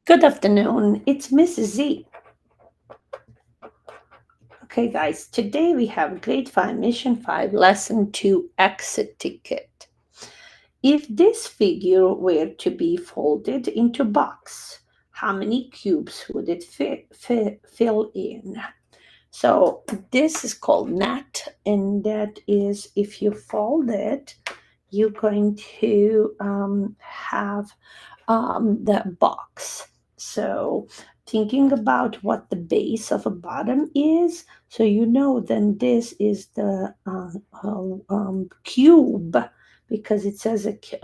Good afternoon, it's Mrs.Z. Okay, guys, today we have Grade 5, Mission 5, Lesson 2, Exit Ticket. If this figure were to be folded into a box, how many cubes would it fill in? So this is called net, and that is if you fold it, you're going to have the box. So thinking about what the base of a bottom is, so you know then this is the cube, because it says it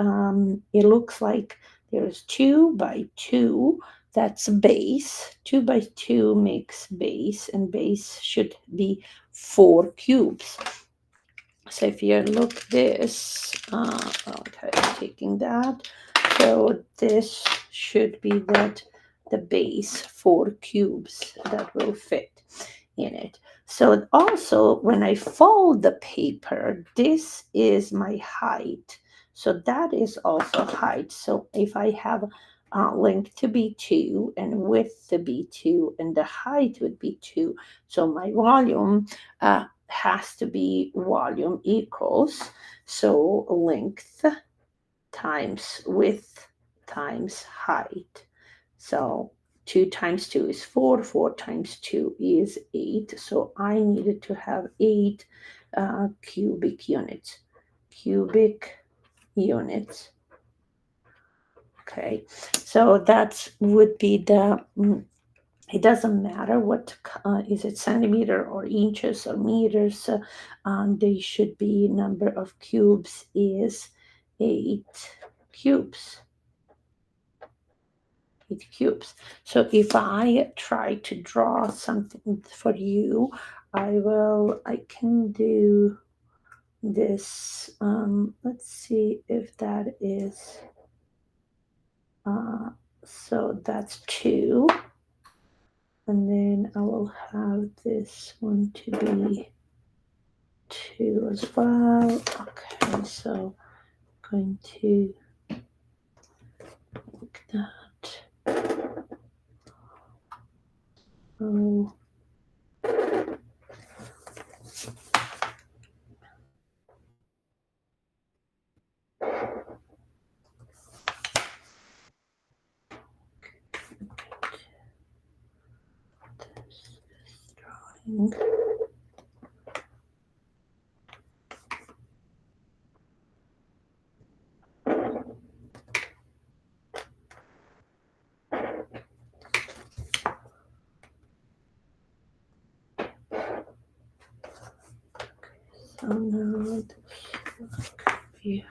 looks like there's 2 by 2. That's base. 2 by 2 makes base, and base should be 4 cubes. So if you look this, okay, taking that, so this should be that the base 4 cubes that will fit in it. So also when I fold the paper, this is my height. So that is also height. So if I have length to be 2 and width to be 2 and the height would be 2, so my volume has to be volume equals, so length times width times height. So 2 times 2 is 4, 4 times 2 is 8. So I needed to have 8 cubic units. Okay, so that would be the it doesn't matter what is it, centimeter or inches or meters. They should be number of cubes is 8 cubes. 8 cubes. So if I try to draw something for you, I can do this. Let's see if that is. So that's 2. And then I will have this one to be 2 as well. Okay, so I'm going to like that. Oh. This drawing. So now this could be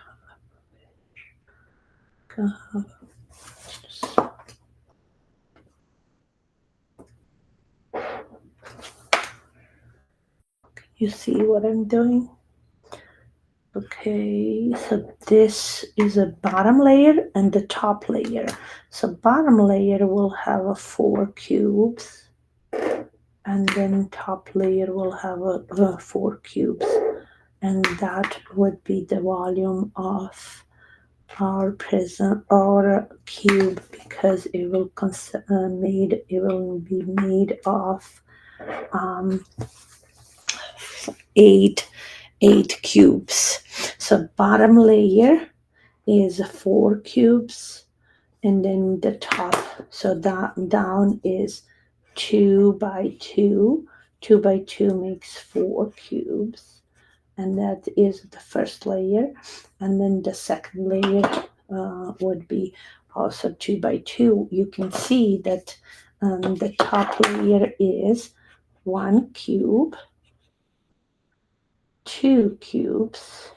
you see what I'm doing? Okay, so this is a bottom layer and the top layer. So bottom layer will have a 4 cubes, and then top layer will have a 4 cubes, and that would be the volume of our prism or cube, because it will be made of 8 cubes. So bottom layer is 4 cubes, and then the top, so that down is 2 by 2. 2 by 2 makes 4 cubes, and that is the first layer. And then the second layer would be also 2 by 2. You can see that the top layer is 1 cube, 2 cubes,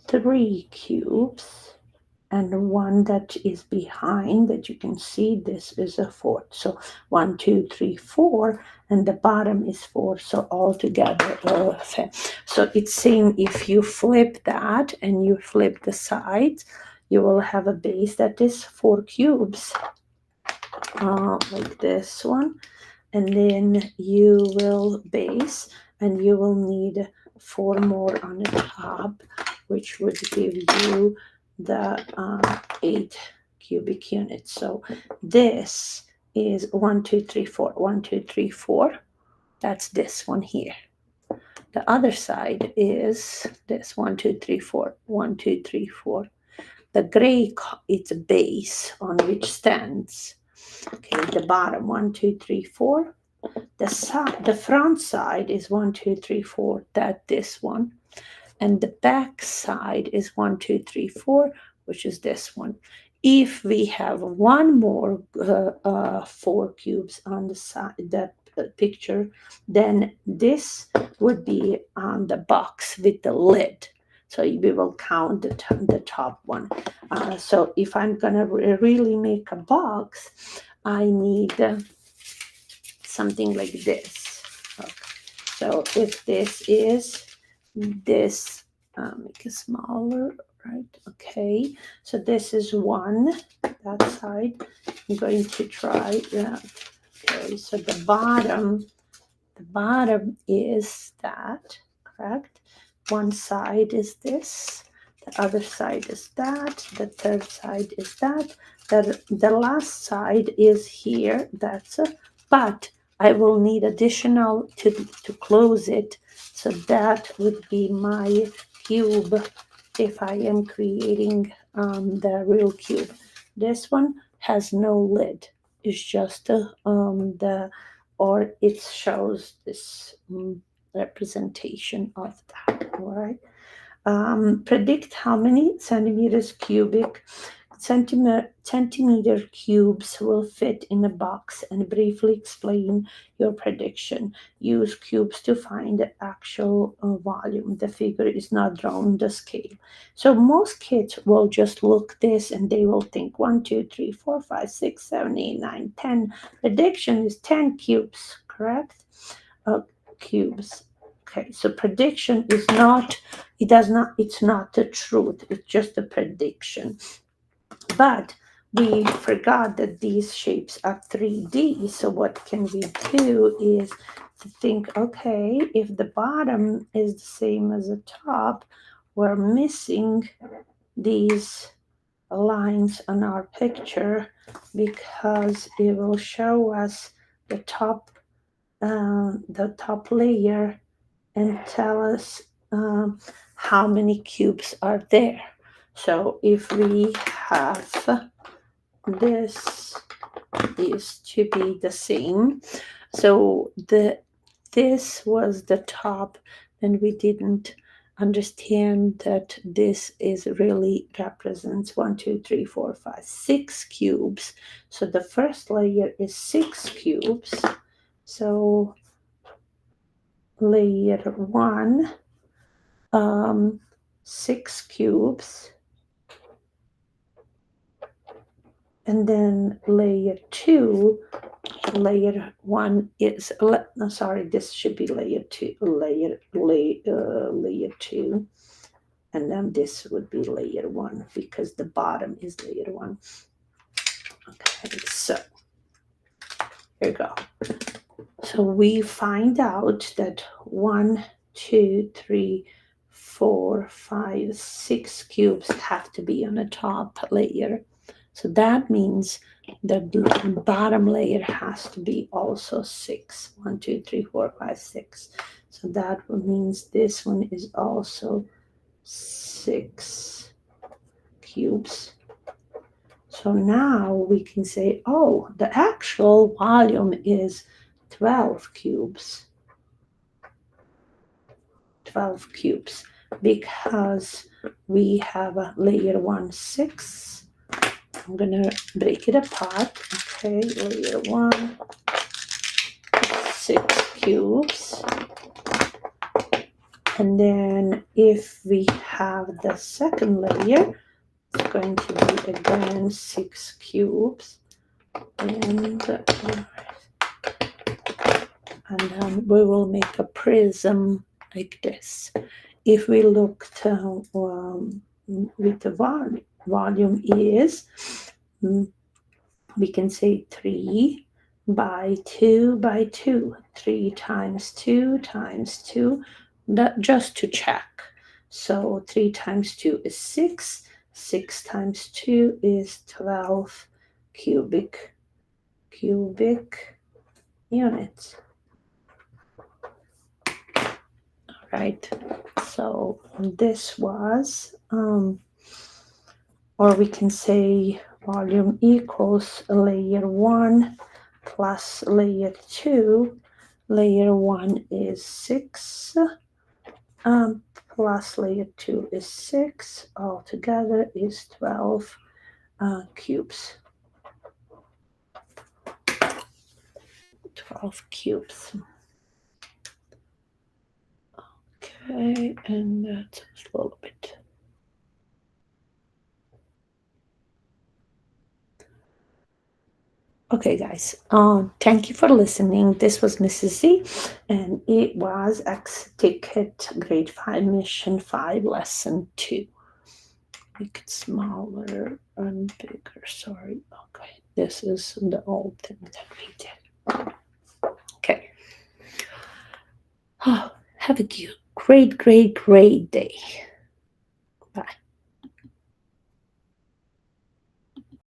3 cubes, and one that is behind that you can see, this is a 4. So 1, 2, 3, 4, and the bottom is 4. So all together, so it's saying if you flip that and you flip the sides, you will have a base that is 4 cubes, like this one, and then you will base, and you will need 4 more on the top, which would give you the 8 cubic units. So this is 1, 2, 3, 4. 1, 2, 3, 4. That's this one here. The other side is this 1, 2, 3, 4. 1, 2, 3, 4. The gray is a base on which stands. Okay, the bottom 1, 2, 3, 4. The front side is 1, 2, 3, 4. That this one. And the back side is 1, 2, 3, 4, which is this one. If we have one more 4 cubes on the side, the picture, then this would be on the box with the lid. So we will count the top one. So if I'm gonna really make a box, I need something like this. Okay. So if this is this, make it smaller, right? Okay, so this is 1, that side. I'm going to try that. Okay, so the bottom is that, correct? One side is this, the other side is that, the third side is that, the last side is here, that's a, but I will need additional to close it. So that would be my cube if I am creating the real cube. This one has no lid. It's just or it shows this representation of that. All right. Predict how many centimeter cubes will fit in a box and briefly explain your prediction. Use cubes to find the actual volume. The figure is not drawn on the scale. So most kids will just look this and they will think 1, 2, 3, 4, 5, 6, 7, 8, 9, 10. Prediction is 10 cubes, correct? Cubes. Okay, so prediction is not, it's not the truth, it's just a prediction. But we forgot that these shapes are 3D, so what can we do is to think, okay, if the bottom is the same as the top, we're missing these lines on our picture because it will show us the top layer and tell us how many cubes are there. So if we have this is to be the same, so this was the top, and we didn't understand that this is really represents 1, 2, 3, 4, 5, 6 cubes. So the first layer is 6 cubes. So layer 1, 6 cubes, and then layer 2, layer 1 is, no, sorry, this should be layer 2, layer 2, and then this would be layer 1 because the bottom is layer 1. Okay, so here we go. So we find out that 1, 2, 3, 4, 5, 6 cubes have to be on the top layer. So that means the bottom layer has to be also 6. 1, 2, 3, 4, 5, 6. So that means this one is also 6 cubes. So now we can say, oh, the actual volume is 12 cubes. 12 cubes because we have a layer 1, 6. I'm gonna break it apart. Okay, layer 1, 6 cubes. And then if we have the second layer, it's going to be again 6 cubes. And then we will make a prism like this. If we look to with the volume is, we can say 3 by 2 by 2. 3 times 2 times 2, that just to check. So 3 times 2 is 6. 6 times 2 is 12 cubic units. All right, so this was, or we can say volume equals layer 1 plus layer 2. Layer 1 is 6, plus layer 2 is 6. Altogether is 12 cubes. 12 cubes. Okay, and that's a little bit. Okay, guys, thank you for listening. This was Mrs. Z, and it was X Ticket Grade 5 Mission 5 Lesson 2. Make it smaller and bigger, sorry. Okay, this is the old thing that we did. Okay. Oh, have a great day. Bye.